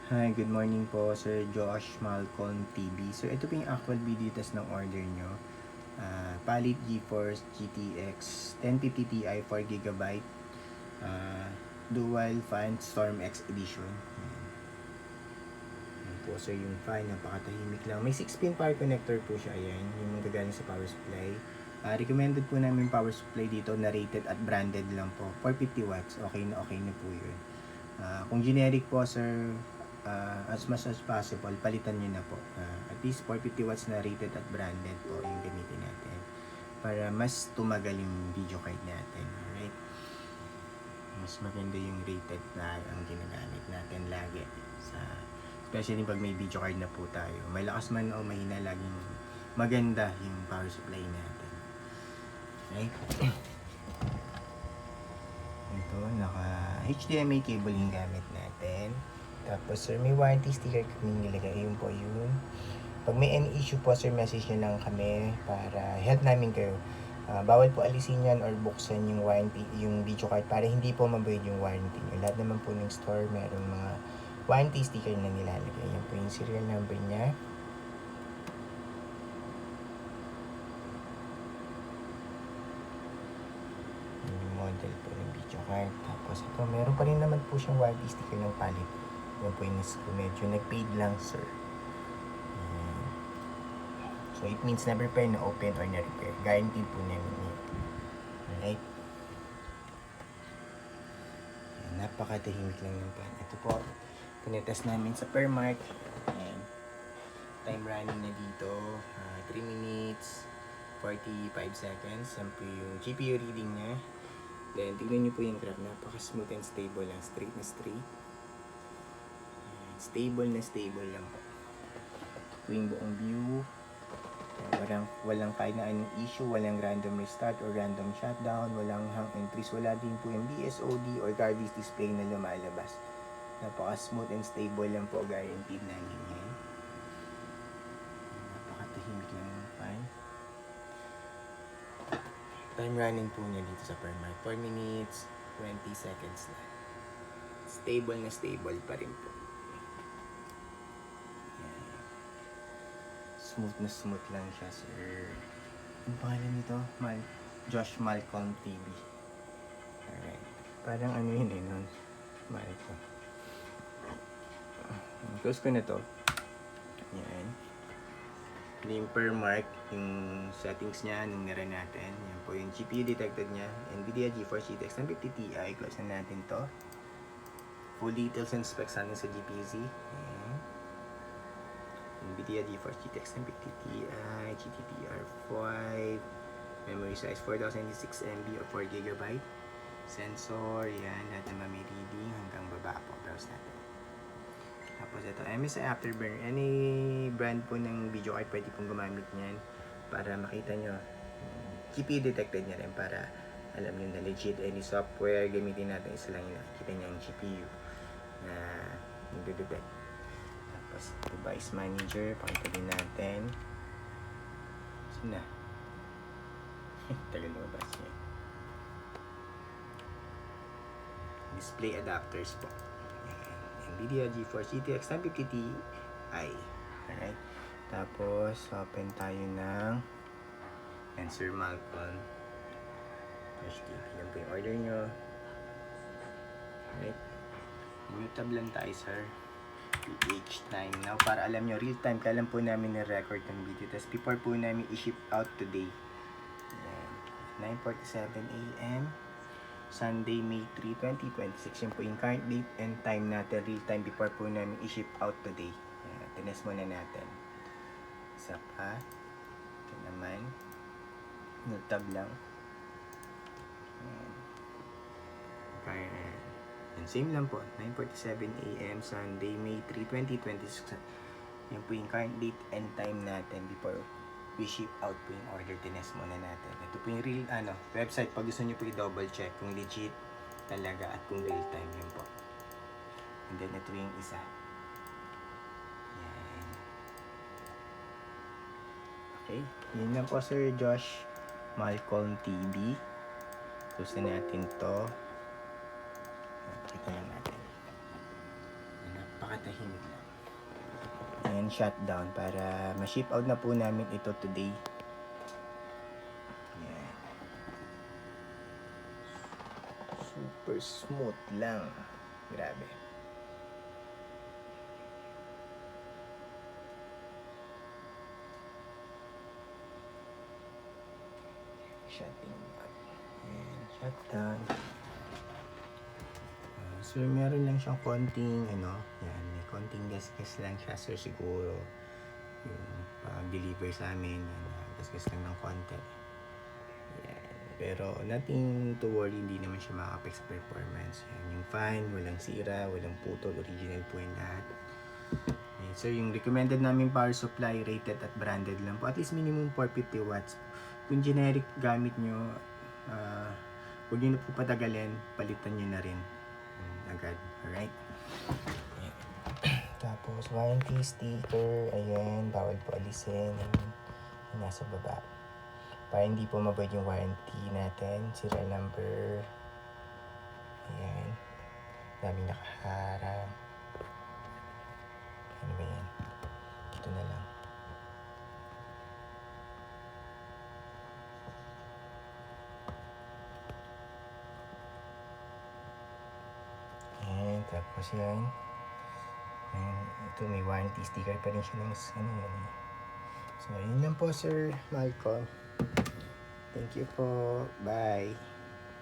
Hi, good morning po, Sir Josh Malcolm TV. So, ito po yung actual video test ng order nyo. Palit GeForce GTX 1050 Ti 4GB, Dual Fan Storm X Edition. Yan po, so yung fan, napakatahimik lang. May 6-pin power connector po siya, ayan, yung gagaling sa power supply. Recommended po namin power supply dito na rated at branded lang po. 450 watts, okay na po yun. Kung generic po, sir, as much as possible, palitan nyo na po. At least 450 watts na rated at branded po yung gamitin natin. Para mas tumagal yung video card natin. Alright? Mas maganda yung rated na ang ginagamit natin lagi. Especially pag may video card na po tayo. May lakas man o mahina, laging maganda yung power supply natin. Right? Ito, naka HDMI cable yung gamit natin. Tapos sir, may warranty sticker kami nilagay. Yun po yun. Pag may any issue po sir, message nyo lang kami para help namin kayo. Bawal po alisin yan or buksan yung warranty, yung video card para hindi po mabayad yung warranty nyo. Lahat naman po ng store meron mga warranty sticker na nilalagay. Yan po yung serial number niya. Yung model po ng video card. Tapos ito, meron pa rin naman po siyang warranty sticker ng palit. Yan po yung medyo nag-paid lang sir. So it means na repair, na open or na repair. Guaranteed po namin yun. Alright. Napakatahimik lang ng pan. Ito po, tinetest namin sa Permark. Ayan. Time running na dito. 3 minutes, 45 seconds. Yan po yung GPU reading niya. Then, tignan nyo po yung graph. Napaka-smooth and stable lang. Straight na straight. Stable na stable lang po. Ito yung buong view. Walang kahit na anong issue, walang random restart or random shutdown, walang hang entries, wala din po yung BSOD or garbage display na lumalabas. Napaka-smooth and stable lang po, guaranteed namin yan. Napakatahimik lang ng fan. Time running po niya dito sa Permark, 4 minutes, 20 seconds na. Stable na stable pa rin po. Smooth lang siya, sir. Ang pangalan nito? Josh Malcolm TV. Alright. Parang ano yun eh, nun. Malcolm. Close ko na to. Yan. Yung per mark, yung settings niya, nung nira natin. Yan po yung GPU detected niya. NVIDIA GeForce GTX 1050 Ti. Close na natin to. Full details and specs natin sa GPU-Z. Yan. NVIDIA GeForce GTX 1050 Ti, GDDR5, memory size 4006 MB or 4GB, sensor, yan, lahat naman may reading hanggang baba po, browse natin. Tapos ito, MSI Afterburner, any brand po ng video card pwede pong gumamit niyan para makita nyo, GPU detected niya rin para alam nyo na legit. Any software gamitin natin, isa lang yung nakikita niya yung GPU na nagde-detect. Tapos device manager, pakita din natin. Sina? Tagal lumabas niya. Display adapters po. NVIDIA GeForce GTX 1050 Ti. Alright. Tapos, open tayo ng Sir Malcolm HTTP. Yan po yung order nyo. Alright. New tab lang tayo, sir. PH time now para alam nyo real time, kailan po namin na-record ng video test before po namin i-ship out today. 9:47 AM Sunday, May 3, 2026. Yun po yung current date and time natin, real time before po namin i-ship out today. Tinest muna natin. Isa pa. Ito naman. New tab lang. And same lang po. 9:47 AM Sunday, May 3, 2026. Yan po yung current date and time natin before we ship out po yung order. Tinest muna natin. Ito po yung real website. Pag gusto nyo po i-double check kung legit talaga at kung real time yun po. And then ito yung isa. Yan. Okay. Yun lang po, Sir Josh Malcolm TV. Close na natin to. Pakita lang natin. napakatahimik lang. And shutdown para ma-ship out na po namin ito today. Yan. Super smooth lang. Grabe. Shutting out. And shutdown. So, meron lang siyang konting, yan, may konting gas-gas lang siya, sir, siguro. Yung pag-deliver sa amin, gas-gas lang ng konti. Yan. Pero, nothing to worry, hindi naman siya makaka-affect sa performance. Yan, yung fine, walang sira, walang putol, original po yung lahat. Yan. So, yung recommended namin power supply, rated at branded lang po. At least minimum 450 watts. Kung generic gamit nyo, huwag nyo na po patagalin, palitan nyo na rin agad. Alright? Ayan. Tapos, warranty sticker. Ayan, bawal po alisin. Yung nasa baba. Para hindi po mabad yung warranty natin. Serial number. Ayan. Daming nakaharang. Ano ba yan? Ito na lang. Tapos yan. Ito may warranty sticker pa rin siya ng ano yan. So, yun lang po, Sir Malcolm. Thank you po. Bye.